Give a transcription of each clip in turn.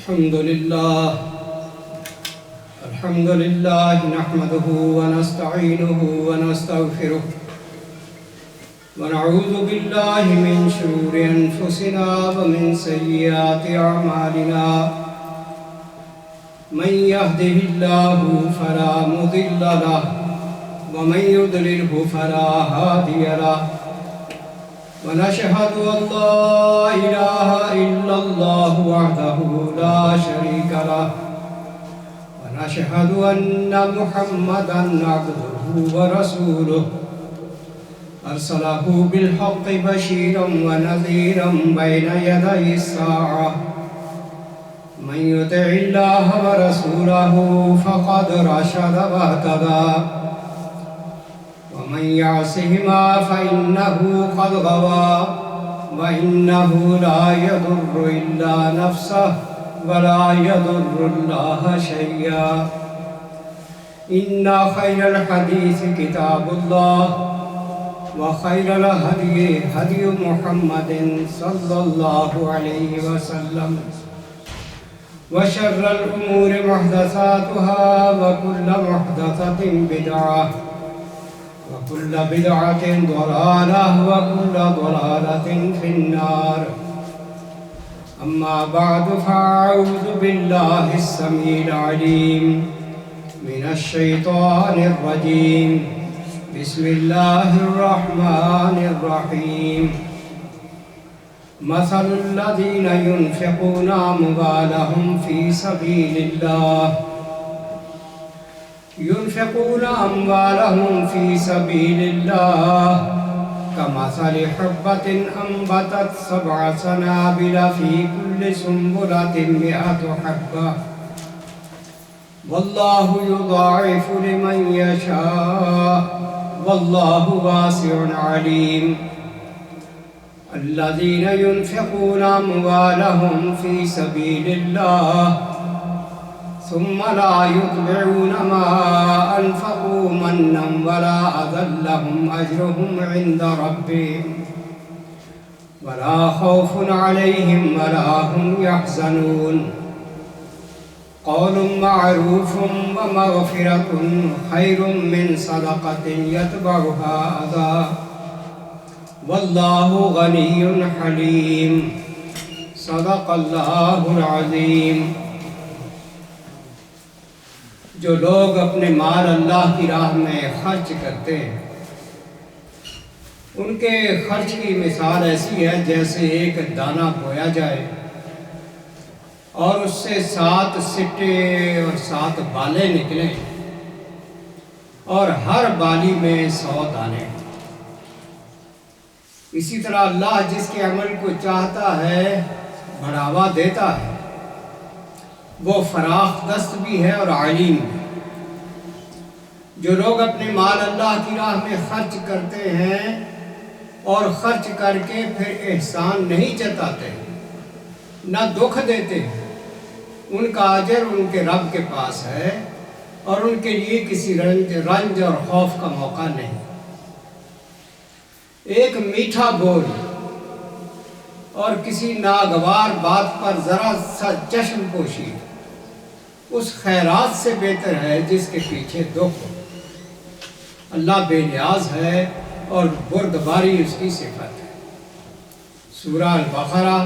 الحمد لله نحمده ونستعينه ونستغفره ونعوذ بالله من شرور أنفسنا ومن سيئات أعمالنا من يهده الله فلا مضل له ومن يضلله فلا هادي له ونشهد أن لا إله إلا الله وحده لا شريك له ونشهد أن محمدًا عبده ورسوله أرسله بالحق بشيرًا ونذيرًا بين يدي الساعة من يطع الله ورسوله فقد رشد واهتدى ومن يعصهما فإنه قد غوى وإنه لا يضر إلا نفسه ولا يضر الله شيئا إن خير الحديث كتاب الله وخير الهدي هدي محمد صلى الله عليه وسلم وشر الأمور محدثاتها وكل محدثة بدعة وكل بدعة ضلالة وكل ضلالة في النار أما بعد فأعوذ بالله السميع العليم من الشيطان الرجيم بسم الله الرحمن الرحيم مثل الذين ينفقون أموالهم في سبيل الله كمثل حبة أنبتت 7 سنابل في كل سنبلة 100 حبة والله يضاعف لمن يشاء والله واسع عليم الذين ينفقون أموالهم في سبيل الله ثم لا يتبعون ما أنفقوا منا ولا أذى لهم أجرهم عند ربهم ولا خوف عليهم ولا هم يحزنون قول معروف ومغفرة خير من صدقة يتبعها أذى والله غني حليم صدق الله العظيم جو لوگ اپنے مال اللہ کی راہ میں خرچ کرتے ہیں ان کے خرچ کی مثال ایسی ہے جیسے ایک دانہ بویا جائے اور اس سے 7 سٹے اور 7 بالیں نکلیں اور ہر بالی میں 100 دانے. اسی طرح اللہ جس کے عمل کو چاہتا ہے بڑھاوا دیتا ہے، وہ فراخ دست بھی ہے اور علیم بھی. جو لوگ اپنے مال اللہ کی راہ میں خرچ کرتے ہیں اور خرچ کر کے پھر احسان نہیں جتاتے نہ دکھ دیتے، ان کا اجر ان کے رب کے پاس ہے اور ان کے لیے کسی رنج اور خوف کا موقع نہیں. ایک میٹھا بول اور کسی ناگوار بات پر ذرا سا چشم پوشی اس خیرات سے بہتر ہے جس کے پیچھے دکھ ہو. اللہ بے نیاز ہے اور بردباری اس کی صفت ہے. سورہ البقرہ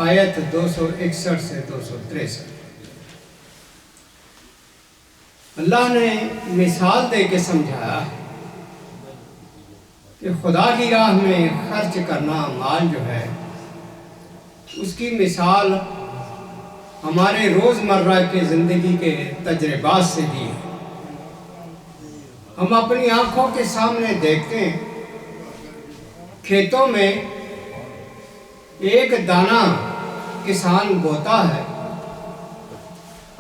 آیت 261 سے 263. اللہ نے مثال دے کے سمجھایا کہ خدا کی راہ میں خرچ کرنا مال جو ہے اس کی مثال ہمارے روزمرہ کے زندگی کے تجربات سے دی ہے. ہم اپنی آنکھوں کے سامنے دیکھتے ہیں کھیتوں میں ایک دانہ کسان بوتا ہے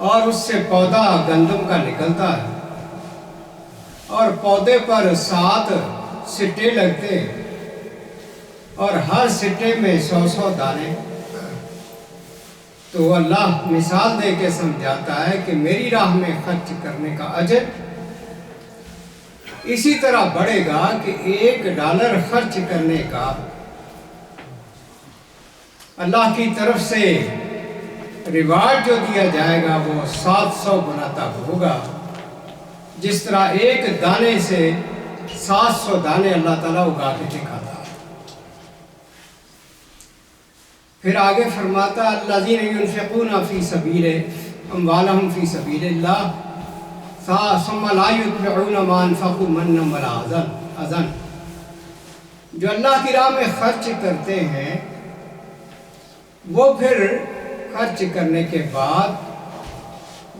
اور اس سے پودا گندم کا نکلتا ہے اور پودے پر 7 سٹے لگتے ہیں اور ہر سٹے میں 100 دانے. تو اللہ مثال دے کے سمجھاتا ہے کہ میری راہ میں خرچ کرنے کا اجر اسی طرح بڑھے گا کہ $1 خرچ کرنے کا اللہ کی طرف سے ریوارڈ جو دیا جائے گا وہ 700 گنا تک ہوگا. جس طرح ایک دانے سے 700 دانے اللہ تعالیٰ اگا کے دکھاتا ہے. پھر آگے فرماتا الذین ينفقون فی سبیل اموالہم فی سبیل اللہ ثم لا یتبعون ما انفقوا منا ولا اذى. جو اللہ کی راہ میں خرچ کرتے ہیں وہ پھر خرچ کرنے کے بعد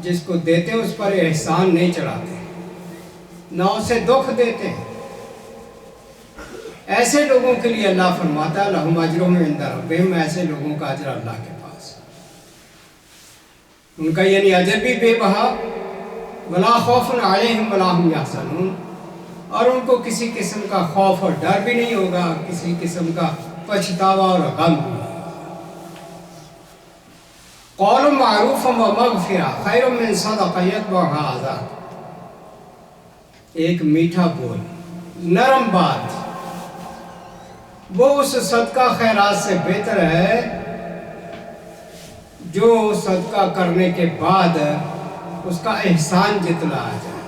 جس کو دیتے اس پر احسان نہیں چڑھاتے نہ اسے دکھ دیتے. ایسے لوگوں کے لیے اللہ فرماتا ہے لہم اجرہم عند ربہم، ایسے لوگوں کا اجر اللہ کے پاس، ان کا یعنی اجر بھی بے بہا. ولا خوف علیہم ولا هم یحزنون، اور ان کو کسی قسم کا خوف اور ڈر بھی نہیں ہوگا، کسی قسم کا پچھتاوا اور غم بھی. قول معروف و مغفرہ خیر من صدقہ یتبعها اذى، ایک میٹھا بول، نرم بات، وہ اس صدقہ خیرات سے بہتر ہے جو صدقہ کرنے کے بعد اس کا احسان جتلایا جائے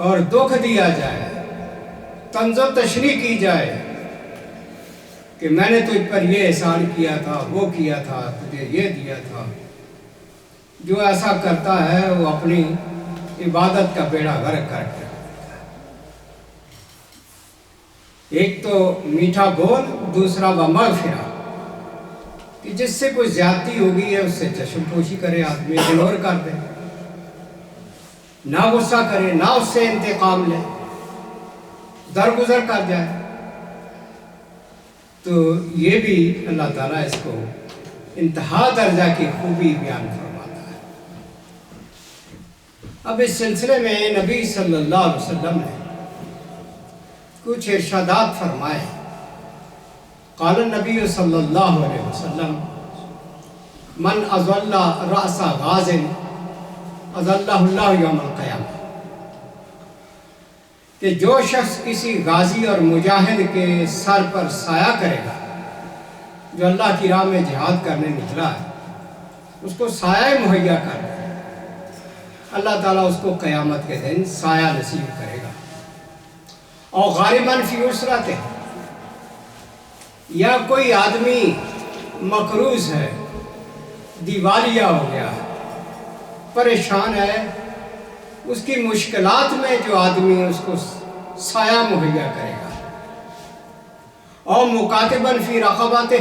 اور دکھ دیا جائے، طنز و تشریح کی جائے کہ میں نے تجھ پر یہ احسان کیا تھا، وہ کیا تھا، تجھے یہ دیا تھا. جو ایسا کرتا ہے وہ اپنی عبادت کا بیڑا غرق کر کے، ایک تو میٹھا بول، دوسرا ومغفرہ، کہ جس سے کوئی زیادتی ہوگی ہے اس سے چشم پوشی کرے، آدمی اگنور کر دے، نہ غصہ کرے، نہ اس سے انتقام لے، درگزر کر جائے. تو یہ بھی اللہ تعالیٰ اس کو انتہا درجہ کی خوبی بیان فرماتا ہے. اب اس سلسلے میں نبی صلی اللہ علیہ وسلم نے کچھ ارشادات فرمائے. قال النبی صلی اللہ علیہ وسلم من اضل رأس غاز اضلہ اللہ یوم القیامہ، کہ جو شخص کسی غازی اور مجاہد کے سر پر سایہ کرے گا، جو اللہ کی راہ میں جہاد کرنے نکلا ہے، اس کو سایہ مہیا کر دے، اللہ تعالیٰ اس کو قیامت کے دن سایہ نصیب کرے گا. اور غارباً فی عسرت، یا کوئی آدمی مقروض ہے، دیوالیہ ہو گیا ہے، پریشان ہے، اس کی مشکلات میں جو آدمی اس کو سایہ مہیا کرے گا. اور مکاتباً فی رقبت،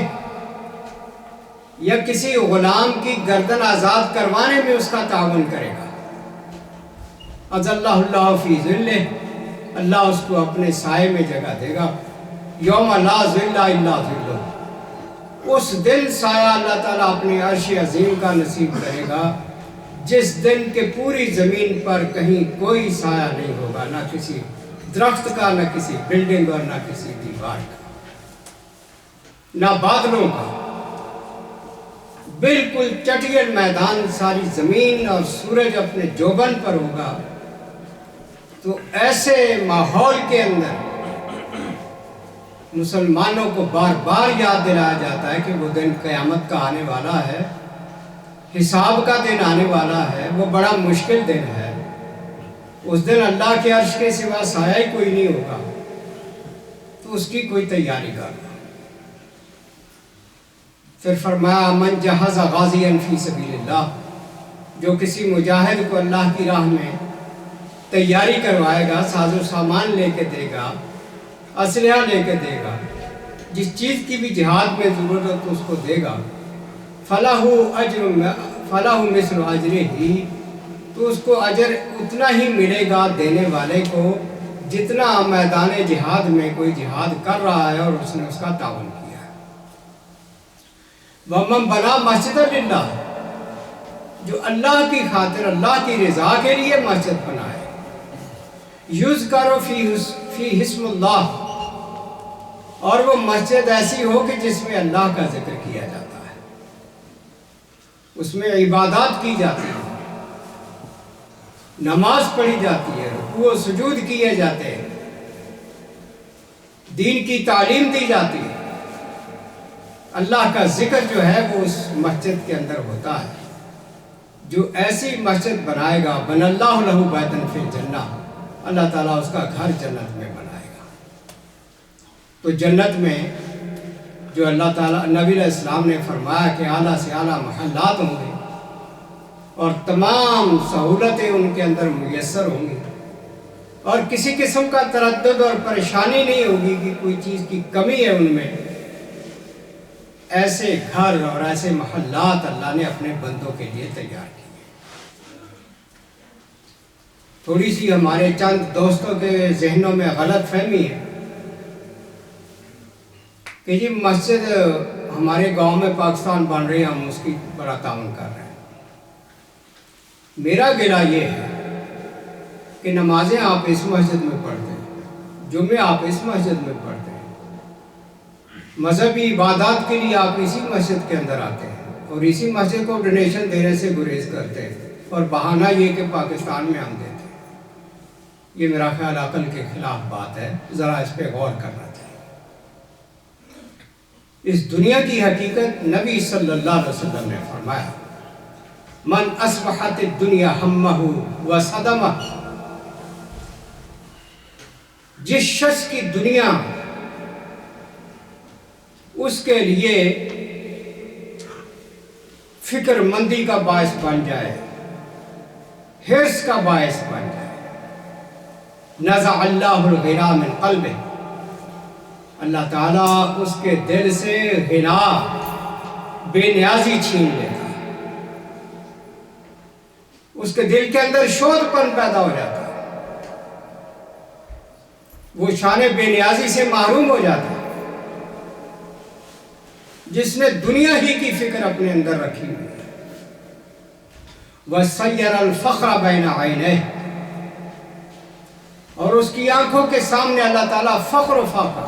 یا کسی غلام کی گردن آزاد کروانے میں اس کا تعاون کرے گا. اذلہ اللہ فی ظلہ، اللہ اس کو اپنے سائے میں جگہ دے گا. یوم لا ظل الا ظلہ، اس دن سایہ اللہ تعالیٰ اپنے عرش عظیم کا نصیب کرے گا، جس دن کے پوری زمین پر کہیں کوئی سایہ نہیں ہوگا، نہ کسی درخت کا، نہ کسی بلڈنگ اور نہ کسی دیوار کا، نہ بادلوں کا. بالکل چٹیل میدان، ساری زمین اور سورج اپنے جوبن پر ہوگا. تو ایسے ماحول کے اندر مسلمانوں کو بار بار یاد دلایا جاتا ہے کہ وہ دن قیامت کا آنے والا ہے، حساب کا دن آنے والا ہے، وہ بڑا مشکل دن ہے. اس دن اللہ کے عرش کے سوا سایہ ہی کوئی نہیں ہوگا، تو اس کی کوئی تیاری کرنا. پھر فرمایا من جہز غازیا فی سبیل اللہ، جو کسی مجاہد کو اللہ کی راہ میں تیاری کروائے گا، ساز و سامان لے کے دے گا، اسلحہ لے کے دے گا، جس چیز کی بھی جہاد میں ضرورت اس کو دے گا، فلاح مثل اجرہ، تو اس کو اجر اتنا ہی ملے گا دینے والے کو جتنا میدان جہاد میں کوئی جہاد کر رہا ہے اور اس نے اس کا تعاون کیا ہے. وَمَن بَنَا مَسْجِدًا لِلَّهِ، جو اللہ کی خاطر، اللہ کی رضا کے لیے مسجد بنائے، یُذْکَرُ فِیہ اسمُ اللہ، اور وہ مسجد ایسی ہو کہ جس میں اللہ کا ذکر کیا جاتا ہے، اس میں عبادات کی جاتی ہیں، نماز پڑھی جاتی ہے، رکوع و سجود کیے جاتے ہیں، دین کی تعلیم دی جاتی ہے، اللہ کا ذکر جو ہے وہ اس مسجد کے اندر ہوتا ہے. جو ایسی مسجد بنائے گا بن اللہ لہ بیتن فی الجنہ، اللہ تعالیٰ اس کا گھر جنت میں بنائے گا. تو جنت میں جو اللہ تعالیٰ نبی علیہ السلام نے فرمایا کہ اعلیٰ سے اعلیٰ محلات ہوں گے اور تمام سہولتیں ان کے اندر میسر ہوں گی اور کسی قسم کا تردد اور پریشانی نہیں ہوگی کہ کوئی چیز کی کمی ہے ان میں. ایسے گھر اور ایسے محلات اللہ نے اپنے بندوں کے لیے تیار کیے. تھوڑی سی ہمارے چند دوستوں کے ذہنوں میں غلط فہمی ہے کہ جی مسجد ہمارے گاؤں میں پاکستان بن رہی ہے، ہم اس کی بڑا تعاون کر رہے ہیں. میرا گلہ یہ ہے کہ نمازیں آپ اس مسجد میں پڑھتے ہیں، جمعے آپ اس مسجد میں پڑھتے ہیں، مذہبی عبادات کے لیے آپ اسی مسجد کے اندر آتے ہیں اور اسی مسجد کو ڈونیشن دینے سے گریز کرتے ہیں اور بہانہ یہ کہ پاکستان میں ہم دیتے ہیں. یہ میرا خیال عقل کے خلاف بات ہے، ذرا اس پہ غور کرنا چاہیے. اس دنیا کی حقیقت نبی صلی اللہ علیہ وسلم نے فرمایا من اصبحت الدنیا ہمہ و صدمہ، جس شخص کی دنیا اس کے لیے فکر مندی کا باعث بن جائے، حرص کا باعث بن جائے، نزع اللہ الغنا من قلبہ، اللہ تعالیٰ اس کے دل سے غنا، بے نیازی چھین لیتا ہے. اس کے دل کے اندر شود پن پیدا ہو جاتا ہے، وہ شان بے نیازی سے محروم ہو جاتا ہے. جس نے دنیا ہی کی فکر اپنے اندر رکھی ہوئی ہے. وَسَيَّرَ الْفَخْرَ بَيْنَ عَيْنَيْهِ، اور اس کی آنکھوں کے سامنے اللہ تعالیٰ فخر و فاقہ،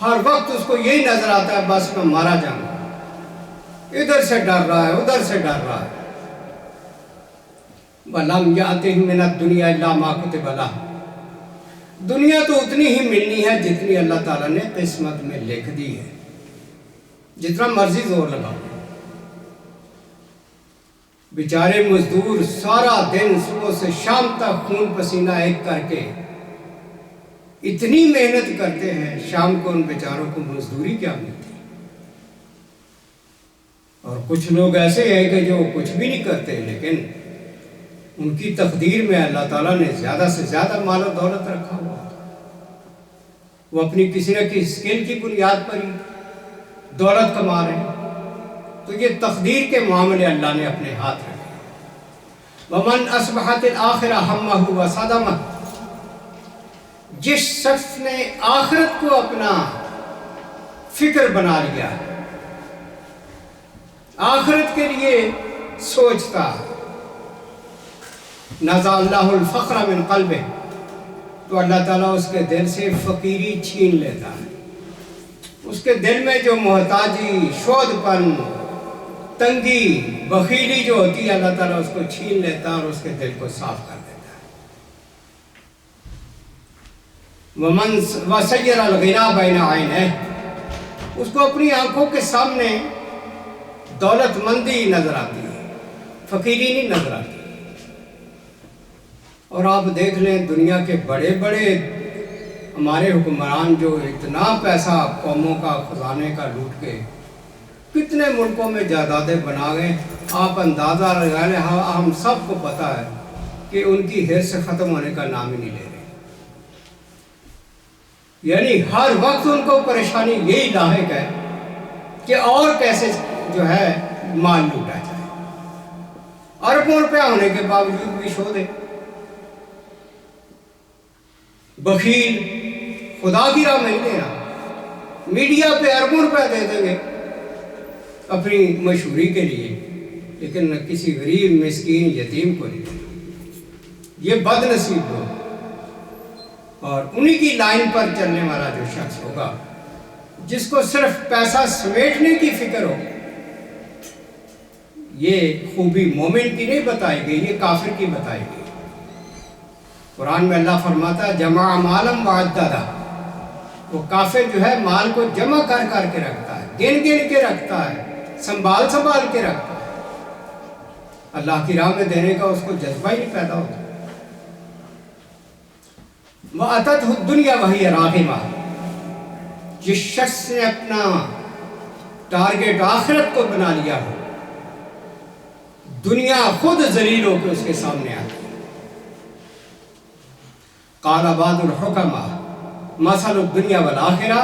ہر وقت اس کو یہی نظر آتا ہے بس میں مارا جاؤں گا، ادھر سے ڈر رہا ہے ادھر سے ڈر رہا ہے. وَلَمْ يَأْتِهِ مِنَ الدُّنْيَا إِلَّا مَا كُتِبَ لَهُ، دنیا تو اتنی ہی ملنی ہے جتنی اللہ تعالیٰ نے قسمت میں لکھ دی ہے، جتنا مرضی زور لگا. بیچارے مزدور سارا دن صبح سے شام تک خون پسینہ ایک کر کے اتنی محنت کرتے ہیں، شام کو ان بیچاروں کو مزدوری کیا ملتی. اور کچھ لوگ ایسے ہیں کہ جو کچھ بھی نہیں کرتے لیکن ان کی تقدیر میں اللہ تعالیٰ نے زیادہ سے زیادہ مال و دولت رکھا ہوا. وہ اپنی کسی نہ کسی اسکل کی بنیاد پر ہی دولت کما رہے ہیں. تو یہ تقدیر کے معاملے اللہ نے اپنے ہاتھ رکھے. وَمَنْ أَصْبَحَتِ الْآخِرَةَ هَمَّهُ وَصَدَمَهُ، جس شخص نے آخرت کو اپنا فکر بنا لیا، آخرت کے لیے سوچتا، نزع اللہ الفخر من قلبہ، تو اللہ تعالیٰ اس کے دل سے فقیری چھین لیتا ہے. اس کے دل میں جو محتاجی، شود پن، تنگی، بخیلی جو ہوتی ہے اللہ تعالیٰ اس کو چھین لیتا اور اس کے دل کو صاف کر دیتا ہے. وَسَيَّرَ الْغِنَا بَيْنَ عَيْنَيْهِ، اس کو اپنی آنکھوں کے سامنے دولت مندی نظر آتی ہے، فقیری نہیں نظر آتی. اور آپ دیکھ لیں دنیا کے بڑے بڑے ہمارے حکمران جو اتنا پیسہ قوموں کا خزانے کا لوٹ کے کتنے ملکوں میں جائیدادیں بنا گئے، آپ اندازہ لگا لیں. ہم سب کو پتہ ہے کہ ان کی حرص ختم ہونے کا نام ہی نہیں لے رہے. یعنی ہر وقت ان کو پریشانی یہی لاحق ہے کہ اور کیسے جو ہے مال لوٹا جائے. اربوں روپیہ ہونے کے باوجود بھی شو دے، بخیل، خدا کی راہ میں نہیں دینا، میڈیا پہ اربوں روپے دے دیں گے اپنی مشہوری کے لیے، لیکن کسی غریب مسکین یتیم کو نہیں دینا. یہ بد نصیب لوگ. اور انہی کی لائن پر چلنے والا جو شخص ہوگا جس کو صرف پیسہ سمیٹنے کی فکر ہو، یہ خوبی مومن کی نہیں بتائی گئی، یہ کافر کی بتائی گئی. قرآن میں اللہ فرماتا ہے جمع مالم وعددہ، وہ کافر جو ہے مال کو جمع کر کے رکھتا ہے، گن گن کے رکھتا ہے، سنبھال سنبھال کے رکھتا ہے. اللہ کی راہ میں دینے کا اس کو جذبہ ہی نہیں پیدا ہوتا. وَأَتَتْهُ الدُّنْيَا وَهِيَ رَاغِمَةٌ، جس شخص نے اپنا ٹارگٹ آخرت کو بنا لیا ہو، دنیا خود ذلیل ہو کے اس کے سامنے آتی ہے. قَالَ بَعْضُ الْحُكَمَاءِ مَثَلُ الدُّنْيَا وَالْآخِرَةِ،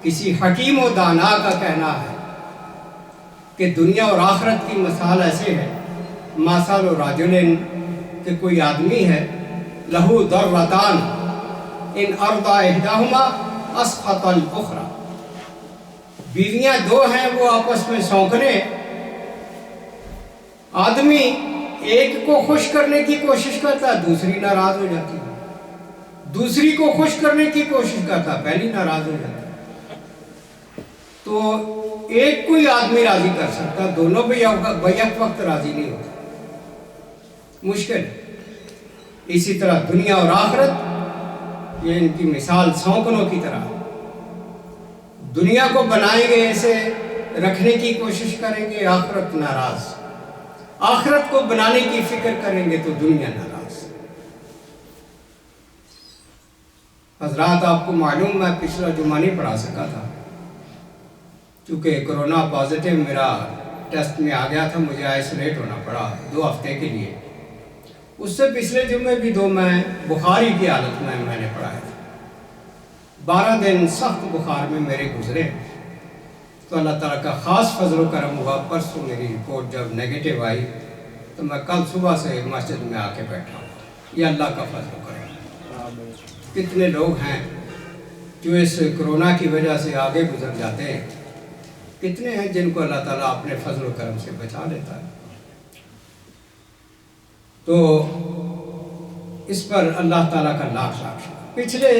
کسی حکیم و دانا کا کہنا ہے کہ دنیا اور آخرت کی مثال ایسے ہے، مَثَلُ رَجُلٍ، کہ کوئی آدمی ہے، لہو ضرتان ان ارضى احداهما اسقط الاخرى، بیویاں دو ہیں، وہ آپس میں سونکنے، آدمی ایک کو خوش کرنے کی کوشش کرتا ہے، دوسری ناراض ہو جاتی ہے، دوسری کو خوش کرنے کی کوشش کرتا ہے، پہلی ناراض ہو جاتی ہے. تو ایک کوئی آدمی راضی کر سکتا، دونوں بیک وقت راضی نہیں ہوتا، مشکل ہے. اسی طرح دنیا اور آخرت یہ ان کی مثال سونکنوں کی طرح. دنیا کو بنائیں گے، ایسے رکھنے کی کوشش کریں گے، آخرت ناراض. آخرت کو بنانے کی فکر کریں گے تو دنیا ناراض. حضرات آپ کو معلوم، میں پچھلا جمعہ نہیں پڑھا سکا تھا کیونکہ کرونا پازیٹیو میرا ٹیسٹ میں آ گیا تھا، مجھے آئسولیٹ ہونا پڑا 2 ہفتے کے لیے. اس سے پچھلے جمعے بھی 2 میں بخاری کی حالت میں نے پڑھایا تھا. 12 دن سخت بخار میں میرے گزرے، تو اللہ تعالیٰ کا خاص فضل و کرم ہوا. پرسوں میری رپورٹ جب نیگیٹو آئی تو میں کل صبح سے مسجد میں آ کے بیٹھا ہوں. یہ اللہ کا فضل و کرم. کتنے لوگ ہیں جو اس کرونا کی وجہ سے آگے گزر جاتے ہیں، کتنے ہیں جن کو اللہ تعالیٰ اپنے فضل و کرم سے بچا لیتا ہے. تو اس پر اللہ تعالیٰ کا لاکھ لاکھ شکر. پچھلے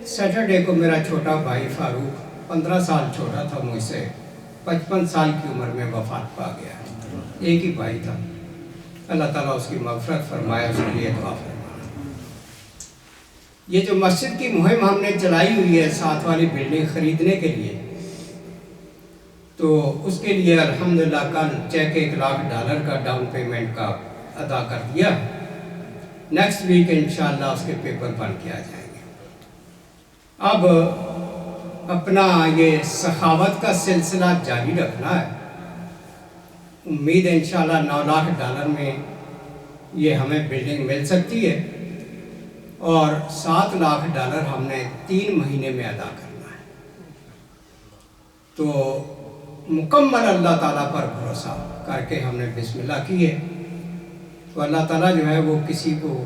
سیٹرڈے کو میرا چھوٹا بھائی فاروق 15 سال چھوٹا تھا مجھ سے، 55 سال کی عمر میں وفات پا گیا. ایک ہی بھائی تھا. اللہ تعالیٰ اس کی مغفرت فرمائے، اس کے لیے دعا فرمائے. یہ جو مسجد کی مہم ہم نے چلائی ہوئی ہے 7 والی بلڈنگ خریدنے کے لیے، تو اس کے لیے الحمدللہ کل چیک $1,00,000 کا ڈاؤن پیمنٹ کا ادا کر دیا. نیکسٹ ویک انشاءاللہ اس کے پیپر بن کے آ جائیں گے. اب اپنا یہ سخاوت کا سلسلہ جاری رکھنا ہے. امید ہے انشاءاللہ $9,00,000 میں یہ ہمیں بلڈنگ مل سکتی ہے، اور $7,00,000 ہم نے 3 مہینے میں ادا کرنا ہے. تو مکمل اللہ تعالیٰ پر بھروسہ کر کے ہم نے بسم اللہ کی ہے. تو اللہ تعالیٰ جو ہے وہ کسی کو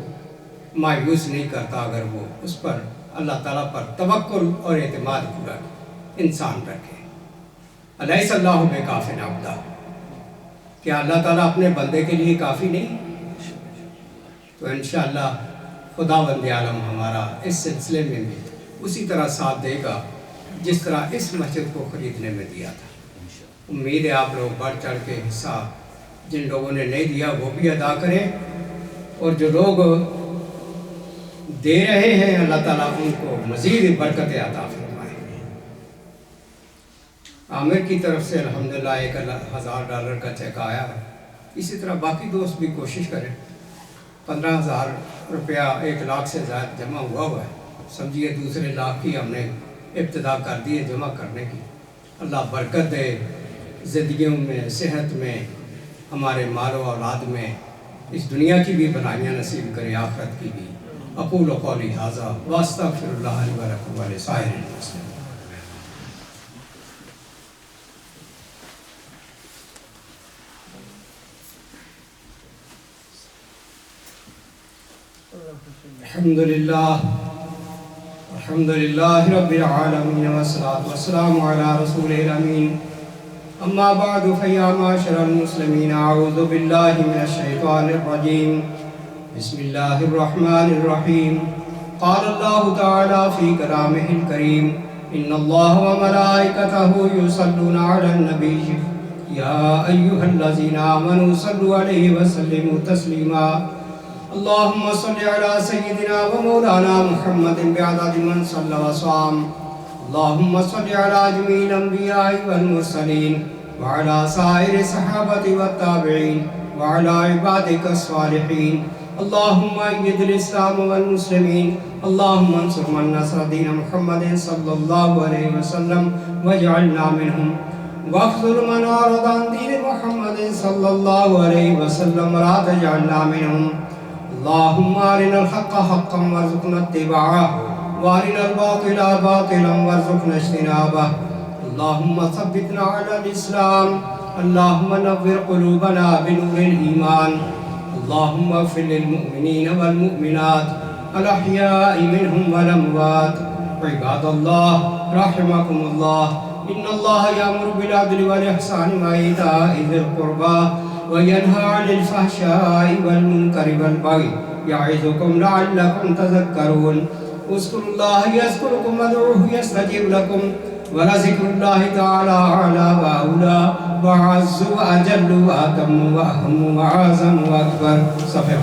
مایوس نہیں کرتا اگر وہ اس پر اللہ تعالیٰ پر توکل اور اعتماد پورا انسان رکھے. الیس اللہ بکاف عبدہ، کیا اللہ تعالیٰ اپنے بندے کے لیے کافی نہیں؟ تو انشاءاللہ خداوند عالم ہمارا اس سلسلے میں بھی اسی طرح ساتھ دے گا جس طرح اس مسجد کو خریدنے میں دیا تھا. امید ہے آپ لوگ بڑھ چڑھ کے حصہ جن لوگوں نے نہیں دیا وہ بھی ادا کریں، اور جو لوگ دے رہے ہیں اللہ تعالیٰ ان کو مزید برکت عطا فرمائے. عامر کی طرف سے الحمدللہ $1,000 کا چیک آیا ہے. اسی طرح باقی دوست بھی کوشش کریں. 15,000 روپیہ 1,00,000 سے زائد جمع ہوا ہے. سمجھیے دوسرے لاکھ کی ہم نے ابتدا کر دی ہے جمع کرنے کی. اللہ برکت دے زندگیوں میں، صحت میں، ہمارے مال و اولاد میں، اس دنیا کی بھی بھلائیاں نصیب کرے، آخرت کی بھی. اقول قولی ھذا واستغفر اللہ لی ولکم ولسائر المسلمین. الحمدللہ رب العالمین والصلاة والسلام علی رسولہ الامین. اما بعد فیا معاشر المسلمین، اعوذ باللہ من الشیطان الرجیم. بسم اللہ الرحمن الرحیم. قال اللہ تعالی فی کلامہ الکریم: ان اللہ وملائکتہ یصلون علی النبی یا ایہا الذین آمنوا صلوا علیہ وسلموا تسلیما. اللهم صل على سيدنا ومولانا محمد بعدد من صلى وصام اللهم صل على جميع الأنبياء والمرسلين وعلى سائر الصحابة والتابعين وعلى عبادك الصالحين. اللهم أيد الإسلام والمسلمين. اللهم انصر من نصر دين محمد صلى الله عليه وسلم واجعلنا منهم، واخذل من أعرض عن دين محمد صلى الله عليه وسلم ولا تجعلنا منهم. اللهم أرنا الحق حقا وارزقنا اتباعه، وارنا الباطل باطلا وارزقنا اجتنابه. اللهم ثبتنا على الإسلام. اللهم نور قلوبنا بنور الإيمان. اللهم اغفر للمؤمنين والمؤمنات الأحياء منهم والأموات. عباد الله رحمكم الله، إن الله يأمر بالعدل والإحسان وإيتاء ذي القربى وينهى عن الفحشاء والمنكر والبغي يعظكم لعلكم تذكرون. اذكروا الله يذكركم وادعوه يستجب لكم، ولذكر الله تعالى أعلى وأولى وأعز وأجل وأتم وأهم وأعظم وأكبر. صفحة